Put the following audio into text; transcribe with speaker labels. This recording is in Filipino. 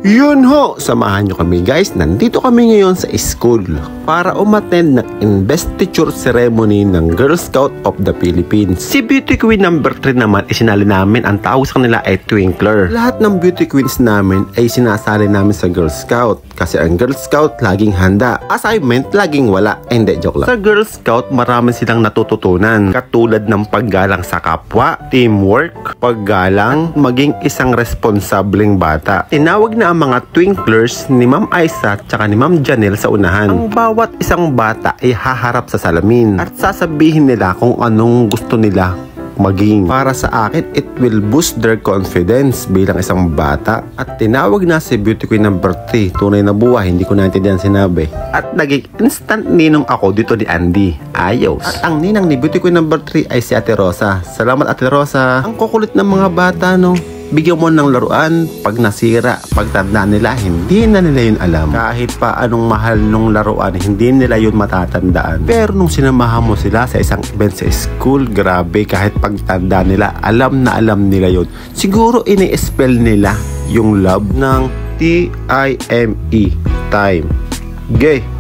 Speaker 1: Yun ho, samahan nyo kami guys. Nandito kami ngayon sa school para umattend ng investiture ceremony ng Girl Scout of the Philippines. Si Beauty Queen number 3 naman isinali namin. Ang tawag sa kanila ay Twinkler. Lahat ng Beauty Queens namin ay sinasali namin sa Girl Scout kasi ang Girl Scout laging handa. Assignment laging wala. Hindi, joke lang. Sa Girl Scout marami silang natututunan katulad ng paggalang sa kapwa, teamwork, paggalang, maging isang responsableng bata. Tinawag na ang mga Twinklers ni Ma'am Aisa at ni Ma'am Janelle sa unahan. Ang bawat isang bata ay haharap sa salamin at sasabihin nila kung anong gusto nila maging. Para sa akin, it will boost their confidence bilang isang bata. At tinawag na si Beauty Queen number 3. Tunay na buhay, hindi ko naintindihan sinabi. At naging instant ninong ako dito ni Andy. Ayos. At ang ninang ni Beauty Queen number 3 ay si Ate Rosa. Salamat Ate Rosa. Ang kukulit ng mga bata, no? Bigyan mo ng laruan, pag nasira, pagtanda nila, hindi na nila yun alam. Kahit pa anong mahal nung laruan, hindi nila yun matatandaan. Pero nung sinamahan mo sila sa isang event sa school, grabe, kahit pagtanda nila, alam na alam nila yun. Siguro ini-spell nila yung love ng T-I-M-E, time. Gay.